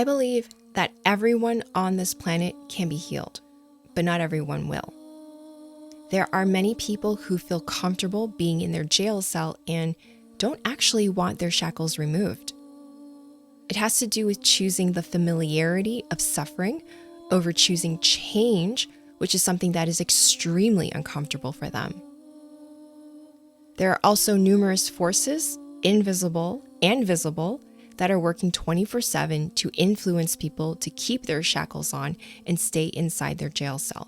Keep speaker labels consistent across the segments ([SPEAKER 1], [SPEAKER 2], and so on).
[SPEAKER 1] I believe that everyone on this planet can be healed, but not everyone will. There are many people who feel comfortable being in their jail cell and don't actually want their shackles removed. It has to do with choosing the familiarity of suffering over choosing change, which is something that is extremely uncomfortable for them. There are also numerous forces, invisible and visible, that are working 24/7 to influence people to keep their shackles on and stay inside their jail cell.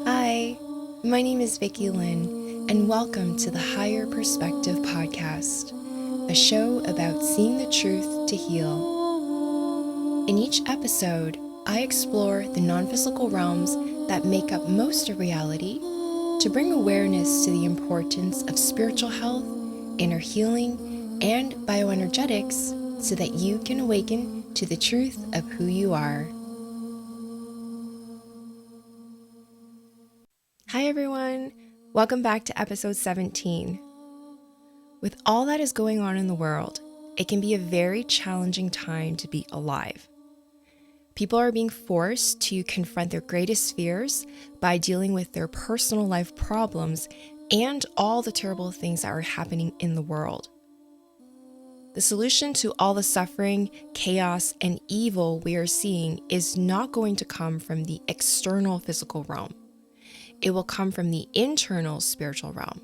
[SPEAKER 1] Hi, my name is Vicky Lynn, and welcome to the Higher Perspective Podcast, a show about seeing the truth to heal. In each episode, I explore the non-physical realms that make up most of reality to bring awareness to the importance of spiritual health, inner healing, and bioenergetics so that you can awaken to the truth of who you are. Hi everyone, welcome back to episode 17. With all that is going on in the world, it can be a very challenging time to be alive. People are being forced to confront their greatest fears by dealing with their personal life problems and all the terrible things that are happening in the world. The solution to all the suffering, chaos, and evil we are seeing is not going to come from the external physical realm. It will come from the internal spiritual realm.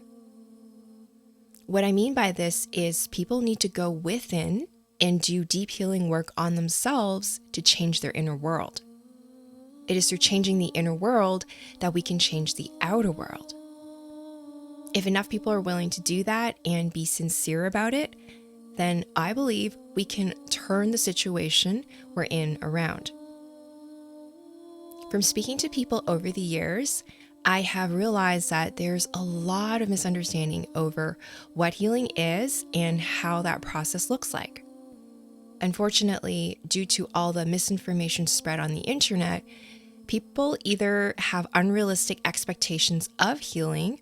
[SPEAKER 1] What I mean by this is people need to go within and do deep healing work on themselves to change their inner world. It is through changing the inner world that we can change the outer world. If enough people are willing to do that and be sincere about it, then I believe we can turn the situation we're in around. From speaking to people over the years, I have realized that there's a lot of misunderstanding over what healing is and how that process looks like. Unfortunately, due to all the misinformation spread on the internet, people either have unrealistic expectations of healing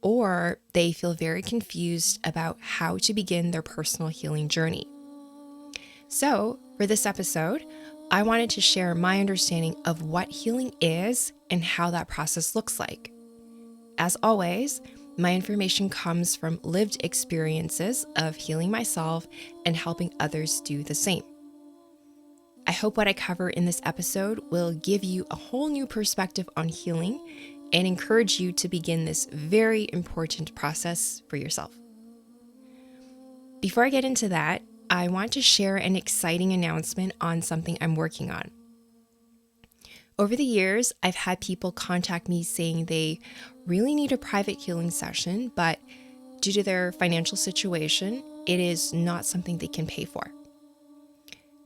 [SPEAKER 1] or they feel very confused about how to begin their personal healing journey. So, for this episode, I wanted to share my understanding of what healing is and how that process looks like. As always, my information comes from lived experiences of healing myself and helping others do the same. I hope what I cover in this episode will give you a whole new perspective on healing and encourage you to begin this very important process for yourself. Before I get into that, I want to share an exciting announcement on something I'm working on. Over the years, I've had people contact me saying they really need a private healing session, but due to their financial situation, it is not something they can pay for.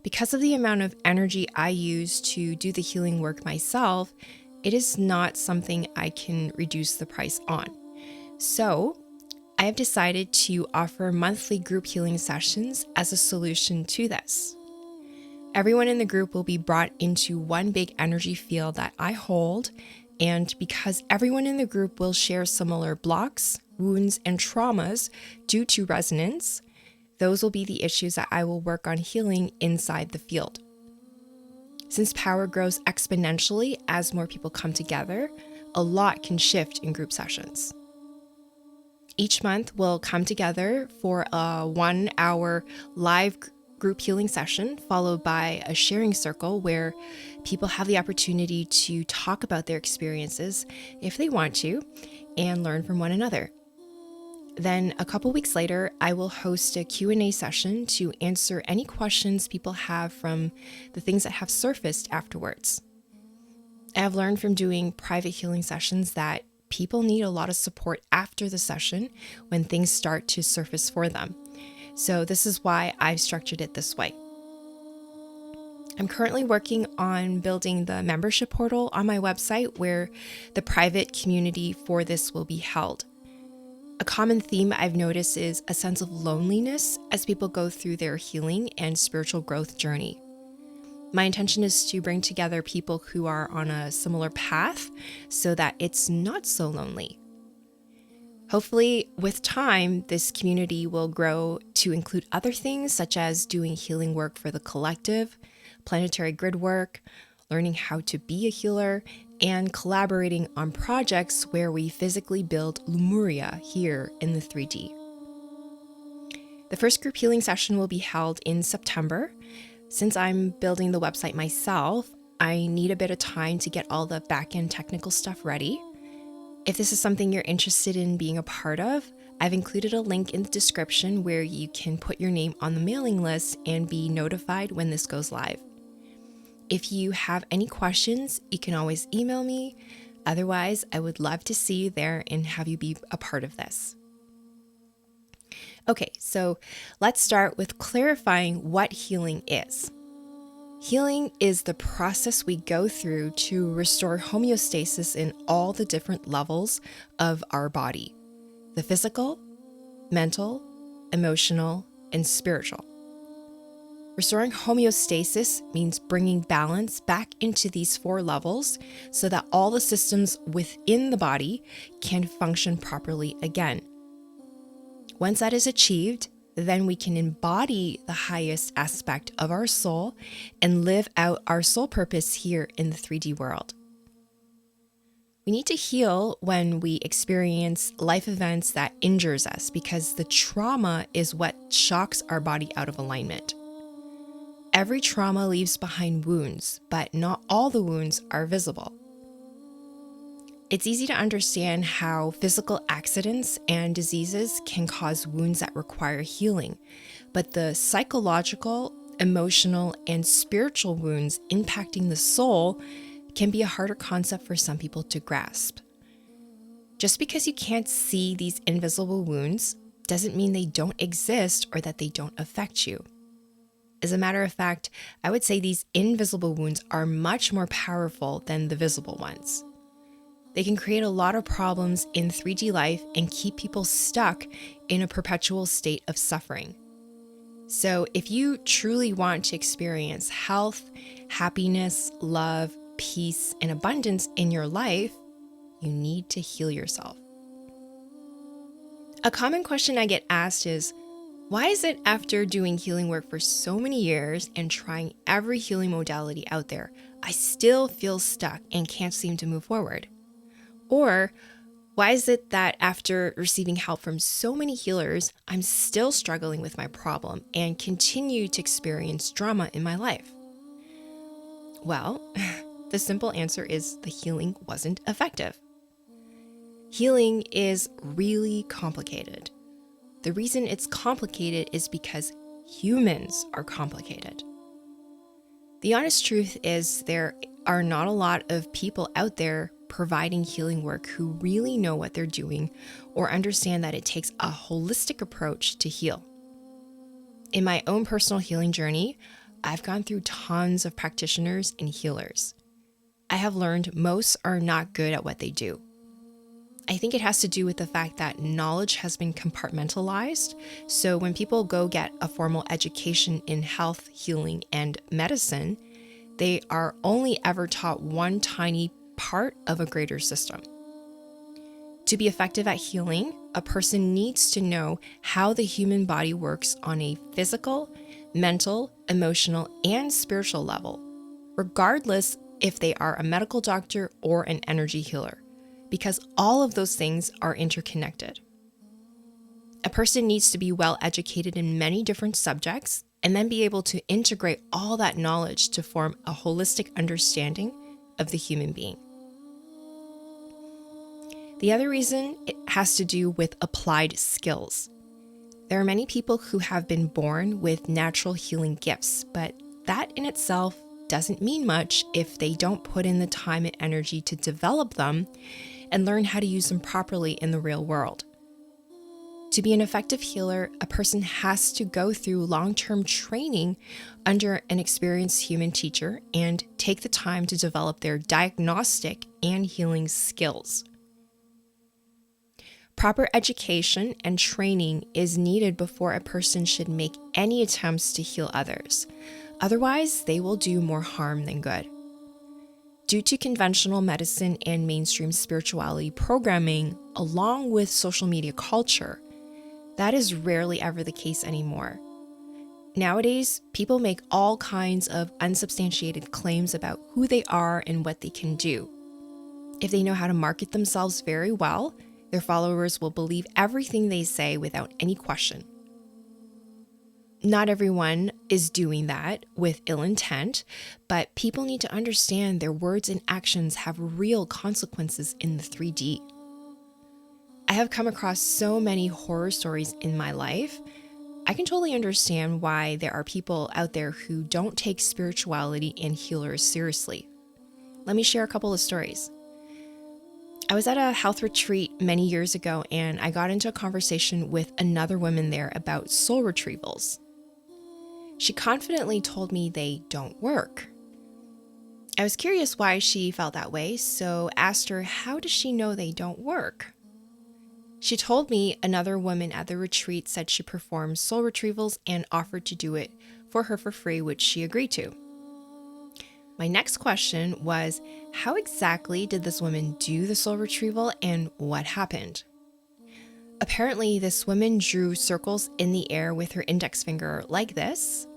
[SPEAKER 1] Because of the amount of energy I use to do the healing work myself, it is not something I can reduce the price on. So, I have decided to offer monthly group healing sessions as a solution to this. Everyone in the group will be brought into one big energy field that I hold, and because everyone in the group will share similar blocks, wounds, and traumas due to resonance, those will be the issues that I will work on healing inside the field. Since power grows exponentially as more people come together, a lot can shift in group sessions. Each month, we'll come together for a 1-hour live group healing session, followed by a sharing circle where people have the opportunity to talk about their experiences if they want to and learn from one another. Then a couple weeks later, I will host a Q&A session to answer any questions people have from the things that have surfaced afterwards. I have learned from doing private healing sessions that people need a lot of support after the session when things start to surface for them. So this is why I've structured it this way. I'm currently working on building the membership portal on my website where the private community for this will be held. A common theme I've noticed is a sense of loneliness as people go through their healing and spiritual growth journey. My intention is to bring together people who are on a similar path so that it's not so lonely. Hopefully, with time, this community will grow to include other things such as doing healing work for the collective, planetary grid work, learning how to be a healer, and collaborating on projects where we physically build Lemuria here in the 3D. The first group healing session will be held in September. Since I'm building the website myself, I need a bit of time to get all the back-end technical stuff ready. If this is something you're interested in being a part of, I've included a link in the description where you can put your name on the mailing list and be notified when this goes live. If you have any questions, you can always email me. Otherwise, I would love to see you there and have you be a part of this. Okay, so let's start with clarifying what healing is. Healing is the process we go through to restore homeostasis in all the different levels of our body: the physical, mental, emotional, and spiritual. Restoring homeostasis means bringing balance back into these 4 levels so that all the systems within the body can function properly again. Once that is achieved, then we can embody the highest aspect of our soul and live out our soul purpose here in the 3D world. We need to heal when we experience life events that injures us because the trauma is what shocks our body out of alignment. Every trauma leaves behind wounds, but not all the wounds are visible. It's easy to understand how physical accidents and diseases can cause wounds that require healing, but the psychological, emotional, and spiritual wounds impacting the soul can be a harder concept for some people to grasp. Just because you can't see these invisible wounds doesn't mean they don't exist or that they don't affect you. As a matter of fact, I would say these invisible wounds are much more powerful than the visible ones. They can create a lot of problems in 3D life and keep people stuck in a perpetual state of suffering. So if you truly want to experience health, happiness, love, peace, and abundance in your life, you need to heal yourself. A common question I get asked is, why is it after doing healing work for so many years and trying every healing modality out there, I still feel stuck and can't seem to move forward? Or why is it that after receiving help from so many healers, I'm still struggling with my problem and continue to experience drama in my life? Well, the simple answer is the healing wasn't effective. Healing is really complicated. The reason it's complicated is because humans are complicated. The honest truth is there are not a lot of people out there providing healing work who really know what they're doing or understand that it takes a holistic approach to heal. In my own personal healing journey, I've gone through tons of practitioners and healers. I have learned most are not good at what they do. I think it has to do with the fact that knowledge has been compartmentalized. So when people go get a formal education in health, healing, and medicine, they are only ever taught one tiny part of a greater system. To be effective at healing, a person needs to know how the human body works on a physical, mental, emotional, and spiritual level, regardless if they are a medical doctor or an energy healer, because all of those things are interconnected. A person needs to be well educated in many different subjects and then be able to integrate all that knowledge to form a holistic understanding of the human being. The other reason it has to do with applied skills. There are many people who have been born with natural healing gifts, but that in itself doesn't mean much if they don't put in the time and energy to develop them and learn how to use them properly in the real world. To be an effective healer, a person has to go through long-term training under an experienced human teacher and take the time to develop their diagnostic and healing skills. Proper education and training is needed before a person should make any attempts to heal others. Otherwise, they will do more harm than good. Due to conventional medicine and mainstream spirituality programming, along with social media culture, that is rarely ever the case anymore. Nowadays, people make all kinds of unsubstantiated claims about who they are and what they can do. If they know how to market themselves very well, their followers will believe everything they say without any question. Not everyone is doing that with ill intent, but people need to understand their words and actions have real consequences in the 3D. I have come across so many horror stories in my life. I can totally understand why there are people out there who don't take spirituality and healers seriously. Let me share a couple of stories. I was at a health retreat many years ago, and I got into a conversation with another woman there about soul retrievals. She confidently told me they don't work. I was curious why she felt that way, so asked her, how does she know they don't work? She told me another woman at the retreat said she performed soul retrievals and offered to do it for her for free, which she agreed to. My next question was, how exactly did this woman do the soul retrieval and what happened? Apparently, this woman drew circles in the air with her index finger like this,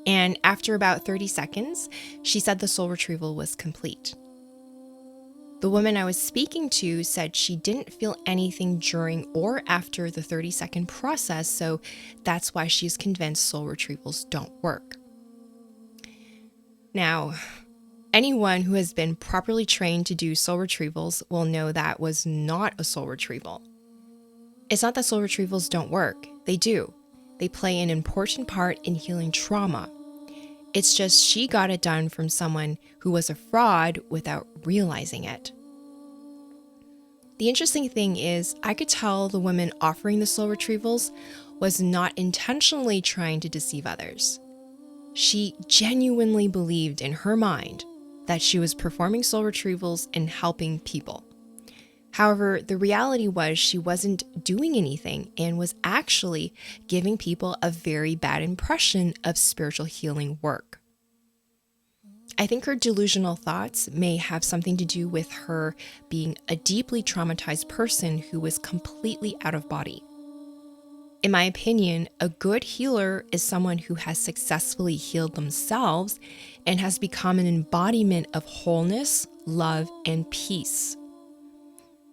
[SPEAKER 1] and after about 30 seconds, she said the soul retrieval was complete. The woman I was speaking to said she didn't feel anything during or after the 30-second process, so that's why she's convinced soul retrievals don't work. Now, anyone who has been properly trained to do soul retrievals will know that was not a soul retrieval. It's not that soul retrievals don't work. They do. They play an important part in healing trauma. It's just she got it done from someone who was a fraud without realizing it. The interesting thing is, I could tell the woman offering the soul retrievals was not intentionally trying to deceive others. She genuinely believed in her mind that she was performing soul retrievals and helping people. However, the reality was she wasn't doing anything and was actually giving people a very bad impression of spiritual healing work. I think her delusional thoughts may have something to do with her being a deeply traumatized person who was completely out of body. In my opinion, a good healer is someone who has successfully healed themselves and has become an embodiment of wholeness, love, and peace.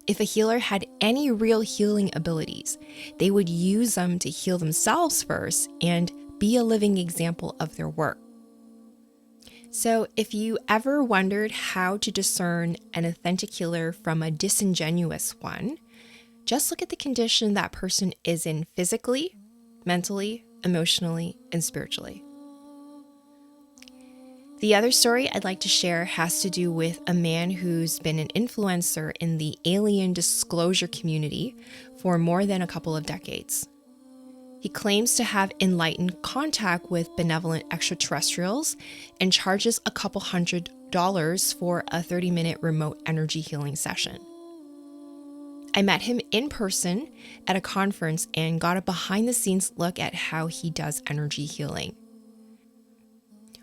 [SPEAKER 1] If a healer had any real healing abilities, they would use them to heal themselves first and be a living example of their work. So if you ever wondered how to discern an authentic healer from a disingenuous one, just look at the condition that person is in physically, mentally, emotionally, and spiritually. The other story I'd like to share has to do with a man who's been an influencer in the alien disclosure community for more than a couple of decades. He claims to have enlightened contact with benevolent extraterrestrials and charges a couple $100 for a 30-minute remote energy healing session. I met him in person at a conference and got a behind-the-scenes look at how he does energy healing.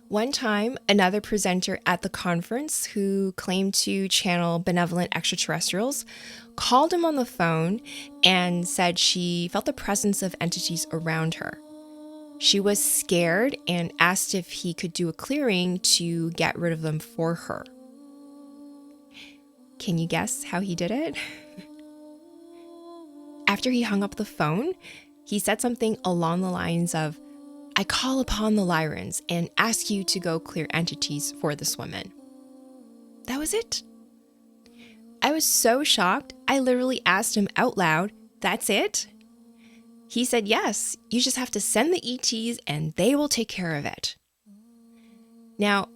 [SPEAKER 1] One time, another presenter at the conference who claimed to channel benevolent extraterrestrials called him on the phone and said she felt the presence of entities around her. She was scared and asked if he could do a clearing to get rid of them for her. Can you guess how he did it? After he hung up the phone, he said something along the lines of, "I call upon the Lyrans and ask you to go clear entities for this woman." That was it. I was so shocked, I literally asked him out loud, "That's it?" He said, "Yes, you just have to send the ETs and they will take care of it." Now,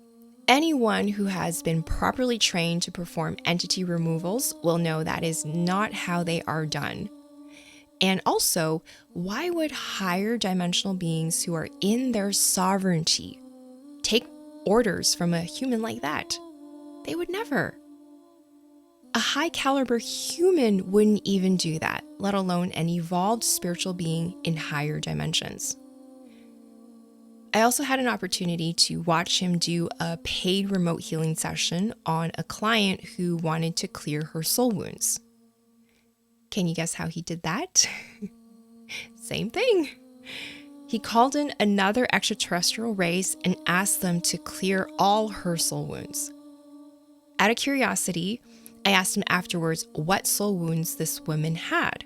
[SPEAKER 1] anyone who has been properly trained to perform entity removals will know that is not how they are done. And also, why would higher dimensional beings who are in their sovereignty take orders from a human like that? They would never. A high caliber human wouldn't even do that, let alone an evolved spiritual being in higher dimensions. I also had an opportunity to watch him do a paid remote healing session on a client who wanted to clear her soul wounds. Can you guess how he did that? Same thing. He called in another extraterrestrial race and asked them to clear all her soul wounds. Out of curiosity, I asked him afterwards what soul wounds this woman had.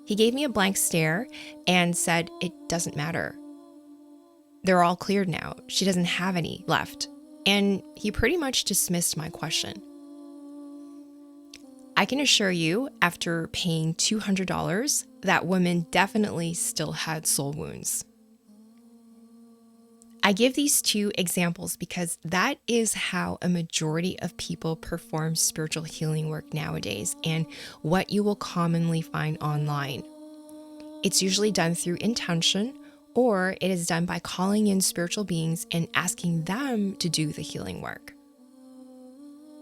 [SPEAKER 1] He gave me a blank stare and said it doesn't matter. They're all cleared now. She doesn't have any left. And he pretty much dismissed my question. I can assure you, after paying $200, that woman definitely still had soul wounds. I give these two examples because that is how a majority of people perform spiritual healing work nowadays and what you will commonly find online. It's usually done through intention, or it is done by calling in spiritual beings and asking them to do the healing work.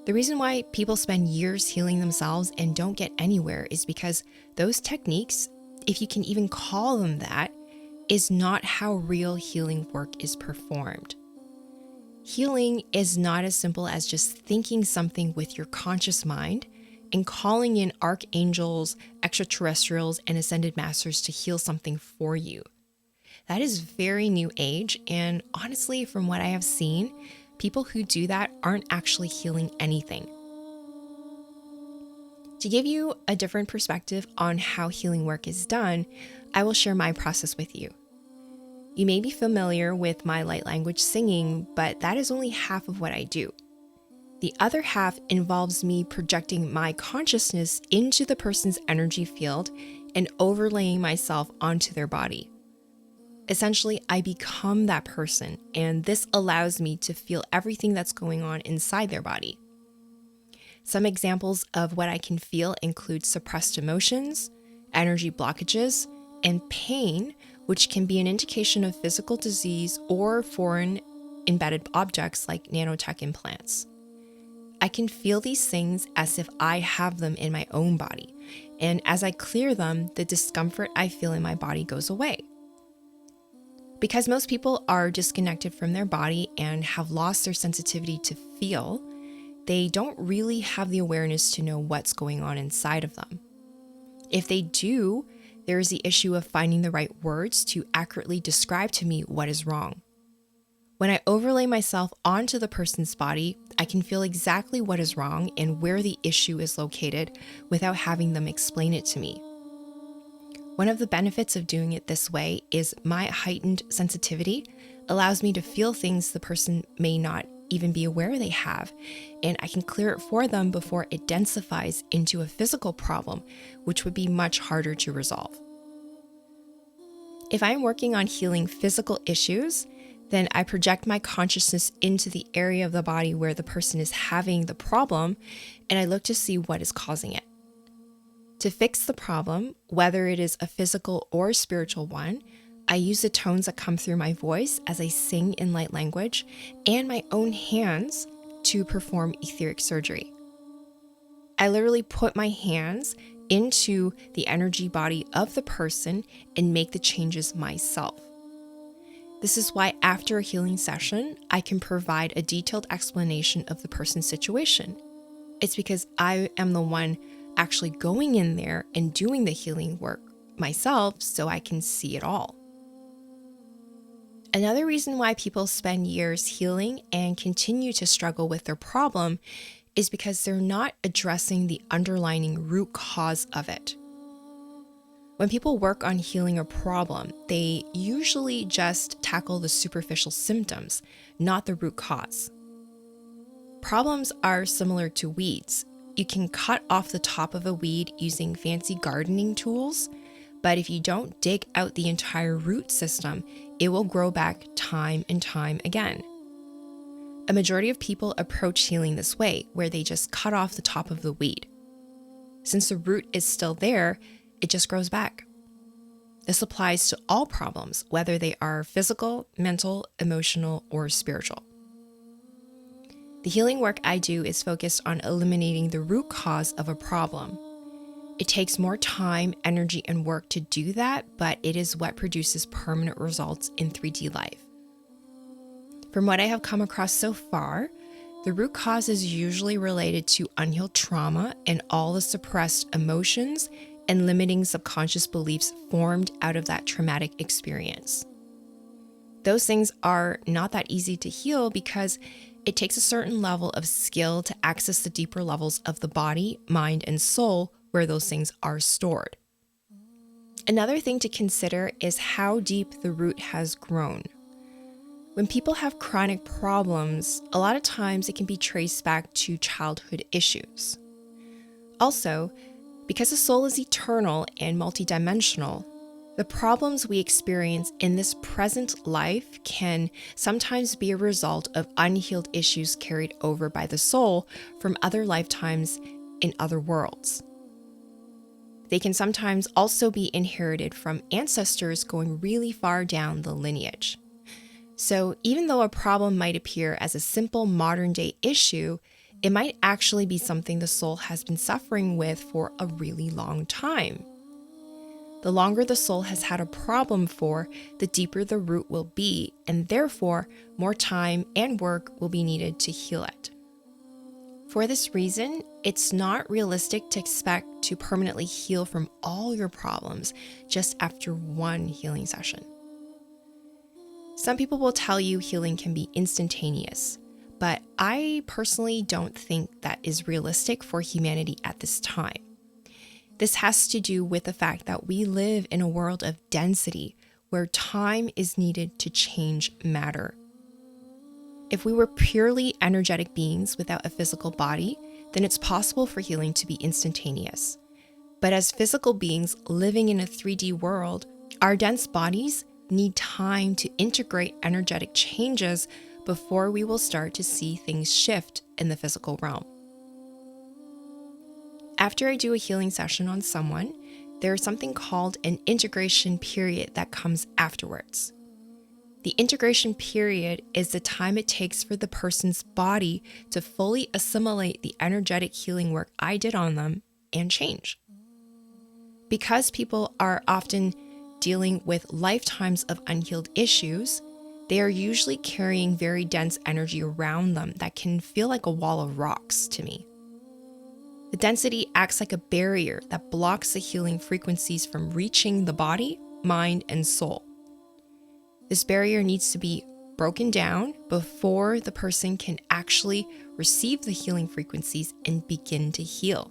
[SPEAKER 1] The reason why people spend years healing themselves and don't get anywhere is because those techniques, if you can even call them that, is not how real healing work is performed. Healing is not as simple as just thinking something with your conscious mind and calling in archangels, extraterrestrials, and ascended masters to heal something for you. That is very new age, and honestly, from what I have seen, people who do that aren't actually healing anything. To give you a different perspective on how healing work is done, I will share my process with you. You may be familiar with my light language singing, but that is only half of what I do. The other half involves me projecting my consciousness into the person's energy field and overlaying myself onto their body. Essentially, I become that person, and this allows me to feel everything that's going on inside their body. Some examples of what I can feel include suppressed emotions, energy blockages, and pain, which can be an indication of physical disease or foreign embedded objects like nanotech implants. I can feel these things as if I have them in my own body, and as I clear them, the discomfort I feel in my body goes away. Because most people are disconnected from their body and have lost their sensitivity to feel, they don't really have the awareness to know what's going on inside of them. If they do, there is the issue of finding the right words to accurately describe to me what is wrong. When I overlay myself onto the person's body, I can feel exactly what is wrong and where the issue is located without having them explain it to me. One of the benefits of doing it this way is my heightened sensitivity allows me to feel things the person may not even be aware they have, and I can clear it for them before it densifies into a physical problem, which would be much harder to resolve. If I'm working on healing physical issues, then I project my consciousness into the area of the body where the person is having the problem, and I look to see what is causing it. To fix the problem, whether it is a physical or spiritual one, I use the tones that come through my voice as I sing in light language and my own hands to perform etheric surgery. I literally put my hands into the energy body of the person and make the changes myself. This is why after a healing session, I can provide a detailed explanation of the person's situation. It's because I am the one actually going in there and doing the healing work myself so I can see it all. Another reason why people spend years healing and continue to struggle with their problem is because they're not addressing the underlying root cause of it. When people work on healing a problem, they usually just tackle the superficial symptoms, not the root cause. Problems are similar to weeds. You can cut off the top of a weed using fancy gardening tools, but if you don't dig out the entire root system, it will grow back time and time again. A majority of people approach healing this way, where they just cut off the top of the weed. Since the root is still there, it just grows back. This applies to all problems, whether they are physical, mental, emotional, or spiritual. The healing work I do is focused on eliminating the root cause of a problem. It takes more time, energy, and work to do that, but it is what produces permanent results in 3D life. From what I have come across so far, the root cause is usually related to unhealed trauma and all the suppressed emotions and limiting subconscious beliefs formed out of that traumatic experience. Those things are not that easy to heal because it takes a certain level of skill to access the deeper levels of the body, mind, and soul where those things are stored. Another thing to consider is how deep the root has grown. When people have chronic problems, a lot of times it can be traced back to childhood issues. Also, because the soul is eternal and multidimensional, the problems we experience in this present life can sometimes be a result of unhealed issues carried over by the soul from other lifetimes in other worlds. They can sometimes also be inherited from ancestors going really far down the lineage. So even though a problem might appear as a simple modern-day issue, it might actually be something the soul has been suffering with for a really long time. The longer the soul has had a problem for, the deeper the root will be, and therefore, more time and work will be needed to heal it. For this reason, it's not realistic to expect to permanently heal from all your problems just after one healing session. Some people will tell you healing can be instantaneous, but I personally don't think that is realistic for humanity at this time. This has to do with the fact that we live in a world of density where time is needed to change matter. If we were purely energetic beings without a physical body, then it's possible for healing to be instantaneous. But as physical beings living in a 3D world, our dense bodies need time to integrate energetic changes before we will start to see things shift in the physical realm. After I do a healing session on someone, there is something called an integration period that comes afterwards. The integration period is the time it takes for the person's body to fully assimilate the energetic healing work I did on them and change. Because people are often dealing with lifetimes of unhealed issues, they are usually carrying very dense energy around them that can feel like a wall of rocks to me. The density acts like a barrier that blocks the healing frequencies from reaching the body, mind, and soul. This barrier needs to be broken down before the person can actually receive the healing frequencies and begin to heal.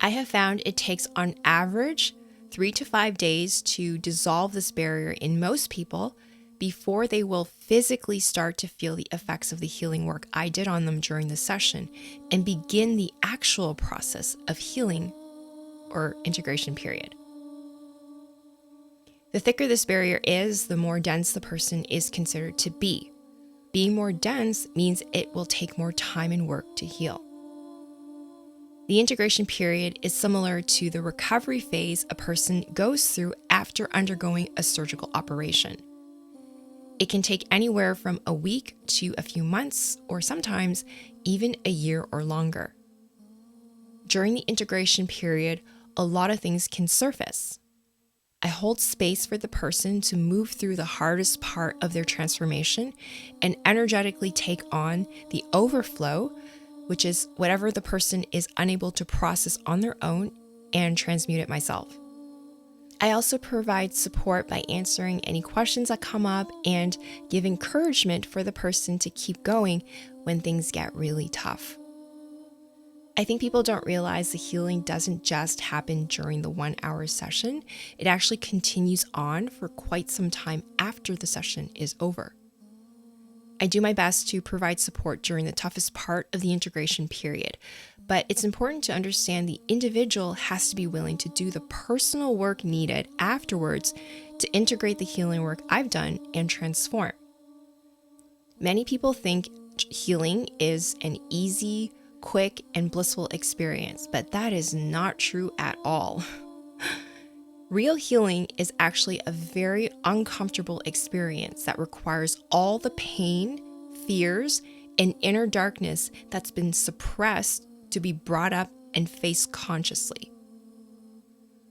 [SPEAKER 1] I have found it takes on average 3 to 5 days to dissolve this barrier in most people before they will physically start to feel the effects of the healing work I did on them during the session and begin the actual process of healing or integration period. The thicker this barrier is, the more dense the person is considered to be. Being more dense means it will take more time and work to heal. The integration period is similar to the recovery phase a person goes through after undergoing a surgical operation. It can take anywhere from a week to a few months, or sometimes even a year or longer. During the integration period, a lot of things can surface. I hold space for the person to move through the hardest part of their transformation and energetically take on the overflow, which is whatever the person is unable to process on their own, and transmute it myself. I also provide support by answering any questions that come up and give encouragement for the person to keep going when things get really tough. I think people don't realize the healing doesn't just happen during the 1-hour session. It actually continues on for quite some time after the session is over. I do my best to provide support during the toughest part of the integration period, but it's important to understand the individual has to be willing to do the personal work needed afterwards to integrate the healing work I've done and transform. Many people think healing is an easy, quick, and blissful experience, but that is not true at all. Real healing is actually a very uncomfortable experience that requires all the pain, fears, and inner darkness that's been suppressed to be brought up and face consciously.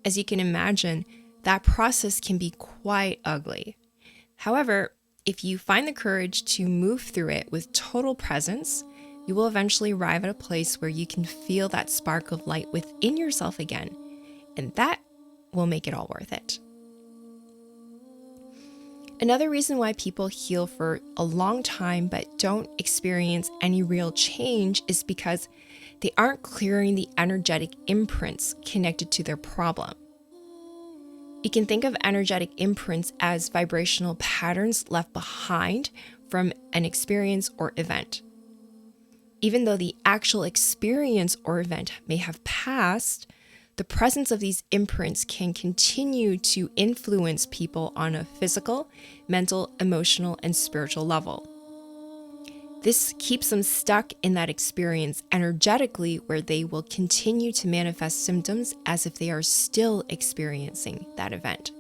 [SPEAKER 1] As you can imagine, that process can be quite ugly. However, if you find the courage to move through it with total presence, you will eventually arrive at a place where you can feel that spark of light within yourself again, and that will make it all worth it. Another reason why people heal for a long time but don't experience any real change is because they aren't clearing the energetic imprints connected to their problem. You can think of energetic imprints as vibrational patterns left behind from an experience or event. Even though the actual experience or event may have passed, the presence of these imprints can continue to influence people on a physical, mental, emotional, and spiritual level. This keeps them stuck in that experience energetically, where they will continue to manifest symptoms as if they are still experiencing that event.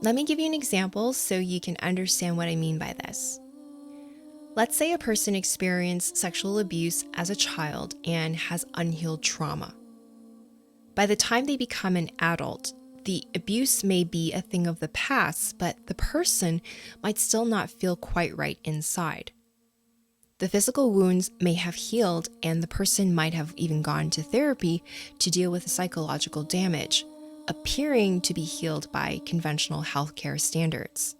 [SPEAKER 1] Let me give you an example so you can understand what I mean by this. Let's say a person experienced sexual abuse as a child and has unhealed trauma. By the time they become an adult, the abuse may be a thing of the past, but the person might still not feel quite right inside. The physical wounds may have healed, and the person might have even gone to therapy to deal with the psychological damage, appearing to be healed by conventional healthcare standards.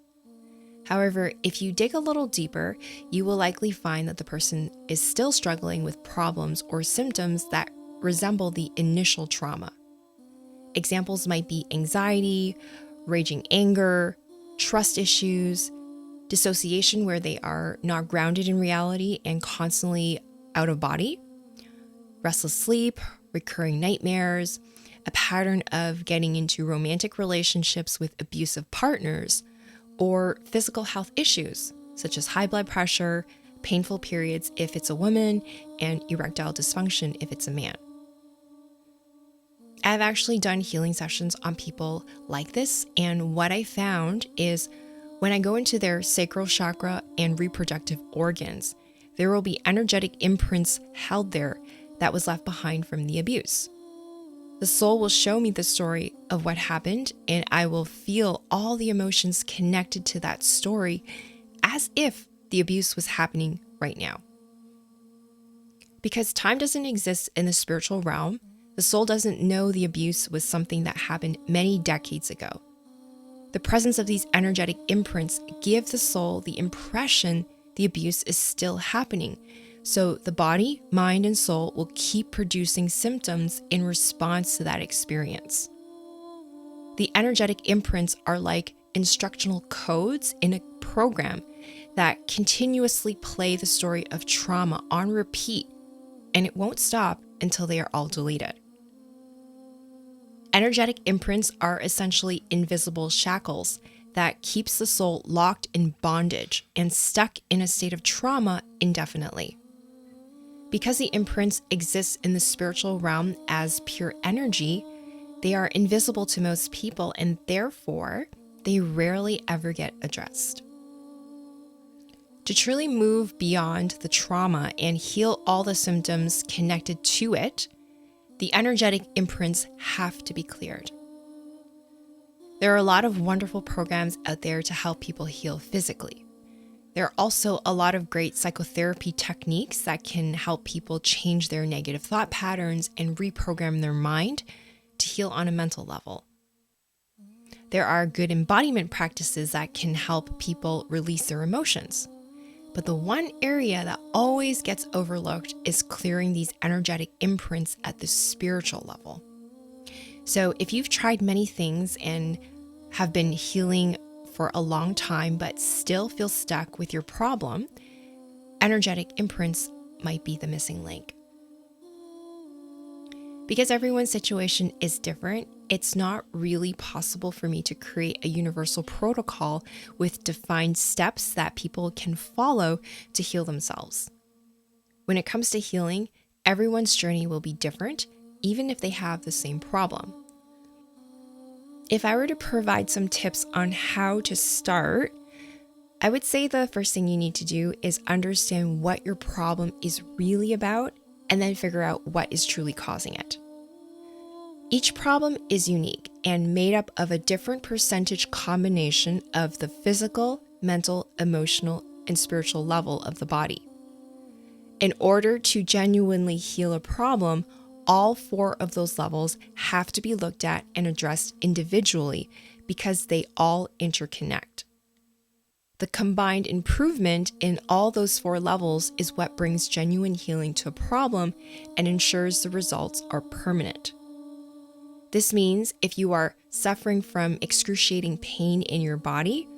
[SPEAKER 1] However, if you dig a little deeper, you will likely find that the person is still struggling with problems or symptoms that resemble the initial trauma. Examples might be anxiety, raging anger, trust issues, dissociation where they are not grounded in reality and constantly out of body, restless sleep, recurring nightmares, a pattern of getting into romantic relationships with abusive partners, or physical health issues such as high blood pressure, painful periods if it's a woman, and erectile dysfunction if it's a man. I've actually done healing sessions on people like this, and what I found is when I go into their sacral chakra and reproductive organs, there will be energetic imprints held there that was left behind from the abuse. The soul will show me the story of what happened, and I will feel all the emotions connected to that story as if the abuse was happening right now. Because time doesn't exist in the spiritual realm, the soul doesn't know the abuse was something that happened many decades ago. The presence of these energetic imprints give the soul the impression the abuse is still happening. So the body, mind, and soul will keep producing symptoms in response to that experience. The energetic imprints are like instructional codes in a program that continuously play the story of trauma on repeat, and it won't stop until they are all deleted. Energetic imprints are essentially invisible shackles that keeps the soul locked in bondage and stuck in a state of trauma indefinitely. Because the imprints exist in the spiritual realm as pure energy, they are invisible to most people, and therefore, they rarely ever get addressed. To truly move beyond the trauma and heal all the symptoms connected to it, the energetic imprints have to be cleared. There are a lot of wonderful programs out there to help people heal physically. There are also a lot of great psychotherapy techniques that can help people change their negative thought patterns and reprogram their mind to heal on a mental level. There are good embodiment practices that can help people release their emotions. But the one area that always gets overlooked is clearing these energetic imprints at the spiritual level. So if you've tried many things and have been healing for a long time but still feel stuck with your problem, energetic imprints might be the missing link. Because everyone's situation is different, it's not really possible for me to create a universal protocol with defined steps that people can follow to heal themselves. When it comes to healing, everyone's journey will be different, even if they have the same problem. If I were to provide some tips on how to start, I would say the first thing you need to do is understand what your problem is really about and then figure out what is truly causing it. Each problem is unique and made up of a different percentage combination of the physical, mental, emotional, and spiritual level of the body. In order to genuinely heal a problem, all 4 of those levels have to be looked at and addressed individually because they all interconnect. The combined improvement in all those 4 levels is what brings genuine healing to a problem and ensures the results are permanent. This means if you are suffering from excruciating pain in your body,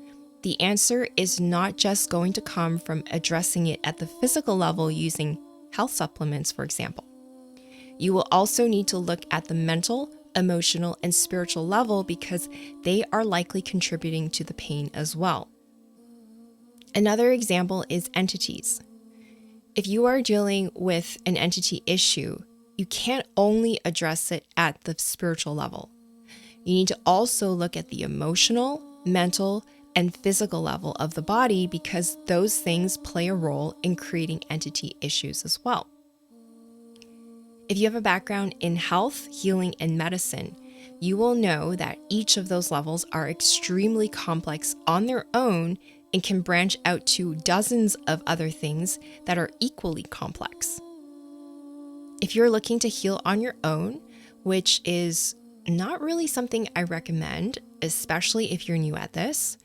[SPEAKER 1] the answer is not just going to come from addressing it at the physical level using health supplements, for example. You will also need to look at the mental, emotional, and spiritual level because they are likely contributing to the pain as well. Another example is entities. If you are dealing with an entity issue, you can't only address it at the spiritual level. You need to also look at the emotional, mental, and physical level of the body because those things play a role in creating entity issues as well. If you have a background in health, healing, and medicine, you will know that each of those levels are extremely complex on their own and can branch out to dozens of other things that are equally complex. If you're looking to heal on your own, which is not really something I recommend, especially if you're new at this,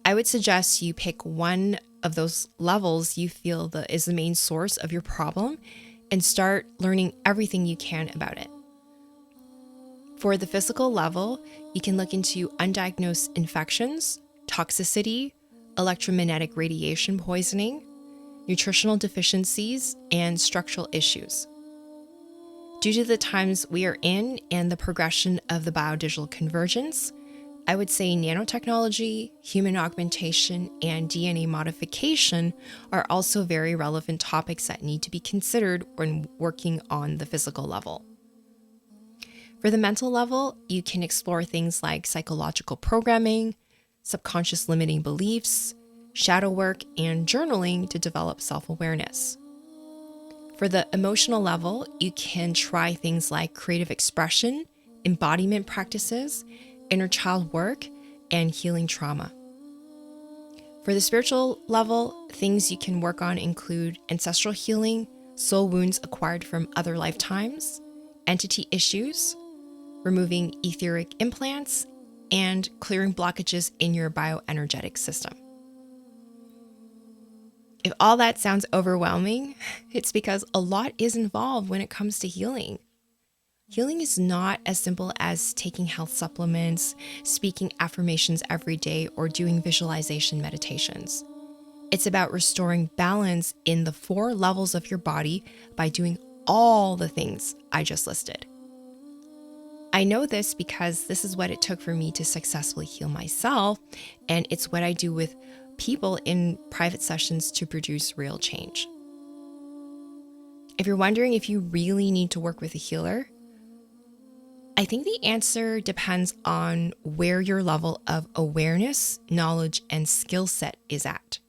[SPEAKER 1] I would suggest you pick one of those levels you feel is the main source of your problem and start learning everything you can about it. For the physical level, you can look into undiagnosed infections, toxicity, electromagnetic radiation poisoning, nutritional deficiencies, and structural issues. Due to the times we are in and the progression of the biodigital convergence, I would say nanotechnology, human augmentation, and DNA modification are also very relevant topics that need to be considered when working on the physical level. For the mental level, you can explore things like psychological programming, subconscious limiting beliefs, shadow work, and journaling to develop self-awareness. For the emotional level, you can try things like creative expression, embodiment practices, inner child work, and healing trauma. For the spiritual level, things you can work on include ancestral healing, soul wounds acquired from other lifetimes, entity issues, removing etheric implants, and clearing blockages in your bioenergetic system. If all that sounds overwhelming, it's because a lot is involved when it comes to healing. Healing is not as simple as taking health supplements, speaking affirmations every day, or doing visualization meditations. It's about restoring balance in the 4 levels of your body by doing all the things I just listed. I know this because this is what it took for me to successfully heal myself, and it's what I do with people in private sessions to produce real change. If you're wondering if you really need to work with a healer, I think the answer depends on where your level of awareness, knowledge, and skill set is at.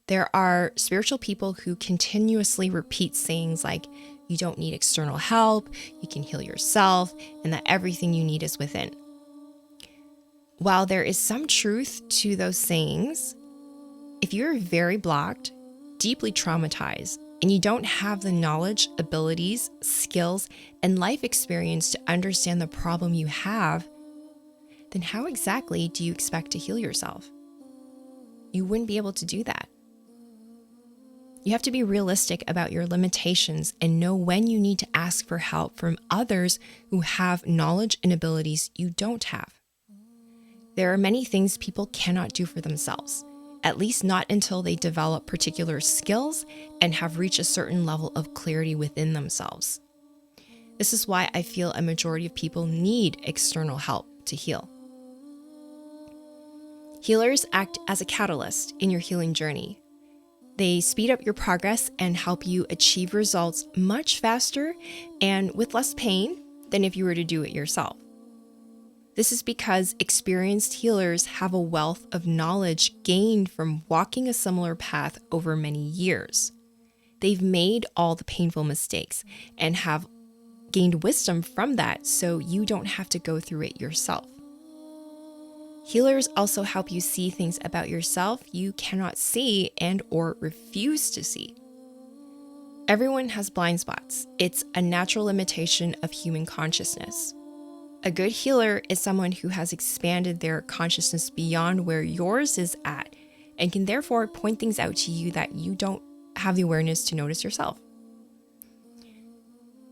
[SPEAKER 1] There are spiritual people who continuously repeat sayings like, you don't need external help, you can heal yourself, and that everything you need is within. While there is some truth to those sayings, if you're very blocked, deeply traumatized, and you don't have the knowledge, abilities, skills, and life experience to understand the problem you have, then how exactly do you expect to heal yourself? You wouldn't be able to do that. You have to be realistic about your limitations and know when you need to ask for help from others who have knowledge and abilities you don't have. There are many things people cannot do for themselves, at least not until they develop particular skills and have reached a certain level of clarity within themselves. This is why I feel a majority of people need external help to heal. Healers act as a catalyst in your healing journey. They speed up your progress and help you achieve results much faster and with less pain than if you were to do it yourself. This is because experienced healers have a wealth of knowledge gained from walking a similar path over many years. They've made all the painful mistakes and have gained wisdom from that, so you don't have to go through it yourself. Healers also help you see things about yourself you cannot see and or refuse to see. Everyone has blind spots. It's a natural limitation of human consciousness. A good healer is someone who has expanded their consciousness beyond where yours is at and can therefore point things out to you that you don't have the awareness to notice yourself.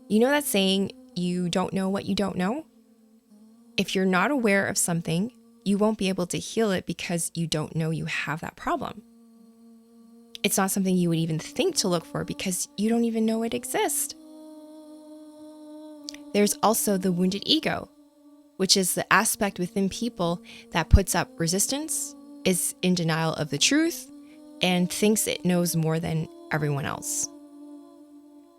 [SPEAKER 1] You know that saying, you don't know what you don't know? If you're not aware of something, you won't be able to heal it because you don't know you have that problem. It's not something you would even think to look for because you don't even know it exists. There's also the wounded ego, which is the aspect within people that puts up resistance, is in denial of the truth, and thinks it knows more than everyone else.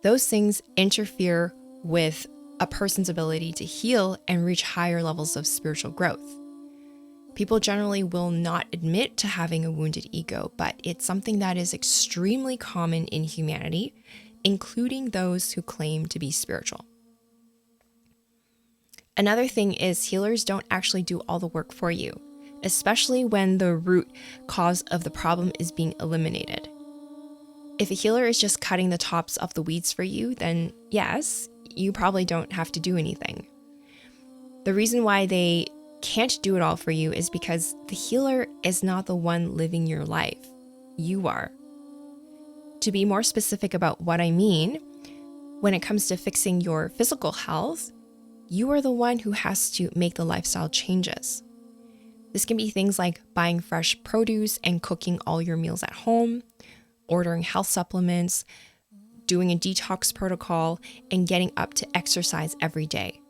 [SPEAKER 1] Those things interfere with a person's ability to heal and reach higher levels of spiritual growth. People generally will not admit to having a wounded ego, but it's something that is extremely common in humanity, including those who claim to be spiritual. Another thing is healers don't actually do all the work for you, especially when the root cause of the problem is being eliminated. If a healer is just cutting the tops of the weeds for you, then yes, you probably don't have to do anything. The reason why they can't do it all for you is because the healer is not the one living your life. You are. To be more specific about what I mean, when it comes to fixing your physical health, you are the one who has to make the lifestyle changes. This can be things like buying fresh produce and cooking all your meals at home, ordering health supplements, doing a detox protocol, and getting up to exercise every day.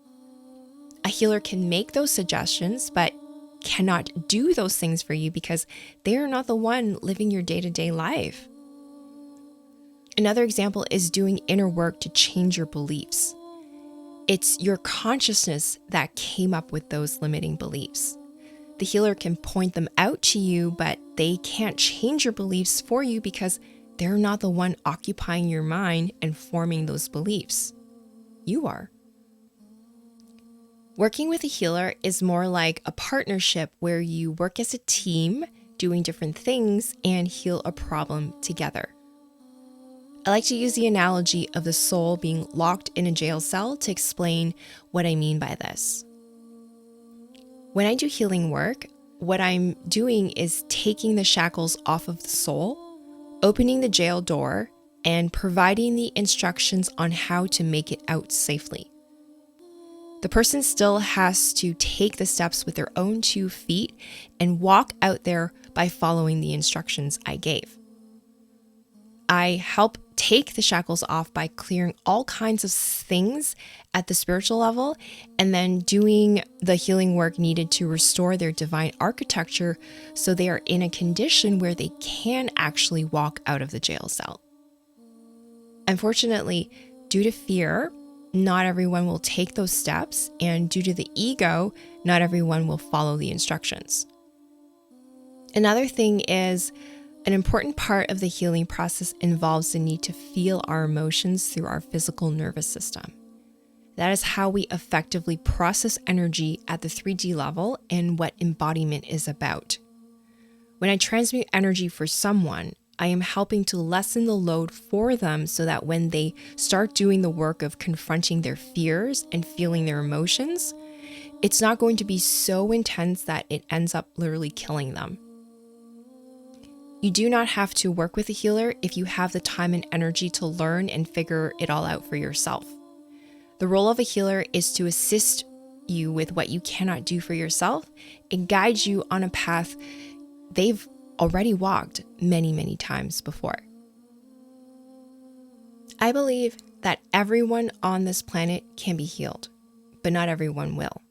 [SPEAKER 1] A healer can make those suggestions, but cannot do those things for you because they are not the one living your day-to-day life. Another example is doing inner work to change your beliefs. It's your consciousness that came up with those limiting beliefs. The healer can point them out to you, but they can't change your beliefs for you because they're not the one occupying your mind and forming those beliefs. You are. Working with a healer is more like a partnership where you work as a team, doing different things, and heal a problem together. I like to use the analogy of the soul being locked in a jail cell to explain what I mean by this. When I do healing work, what I'm doing is taking the shackles off of the soul, opening the jail door, and providing the instructions on how to make it out safely. The person still has to take the steps with their own 2 feet and walk out there by following the instructions I gave. I help take the shackles off by clearing all kinds of things at the spiritual level and then doing the healing work needed to restore their divine architecture so they are in a condition where they can actually walk out of the jail cell. Unfortunately, due to fear, not everyone will take those steps, and due to the ego, not everyone will follow the instructions. Another thing is, an important part of the healing process involves the need to feel our emotions through our physical nervous system. That is how we effectively process energy at the 3D level and what embodiment is about. When I transmute energy for someone, I am helping to lessen the load for them so that when they start doing the work of confronting their fears and feeling their emotions, it's not going to be so intense that it ends up literally killing them. You do not have to work with a healer if you have the time and energy to learn and figure it all out for yourself. The role of a healer is to assist you with what you cannot do for yourself and guide you on a path they've already walked many, many times before. I believe that everyone on this planet can be healed, but not everyone will.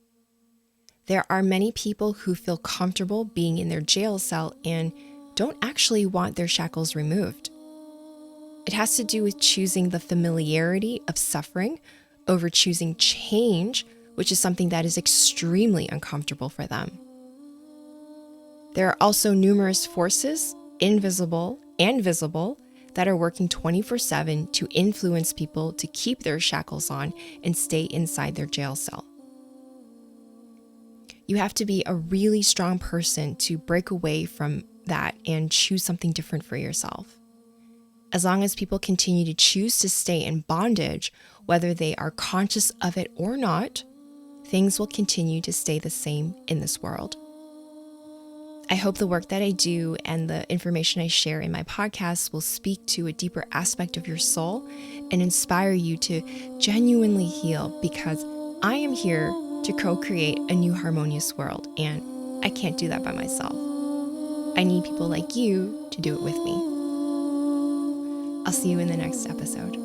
[SPEAKER 1] There are many people who feel comfortable being in their jail cell and don't actually want their shackles removed. It has to do with choosing the familiarity of suffering over choosing change, which is something that is extremely uncomfortable for them. There are also numerous forces, invisible and visible, that are working 24/7 to influence people to keep their shackles on and stay inside their jail cell. You have to be a really strong person to break away from that and choose something different for yourself. As long as people continue to choose to stay in bondage, whether they are conscious of it or not, things will continue to stay the same in this world. I hope the work that I do and the information I share in my podcast will speak to a deeper aspect of your soul and inspire you to genuinely heal, because I am here to co-create a new harmonious world, and I can't do that by myself. I need people like you to do it with me. I'll see you in the next episode.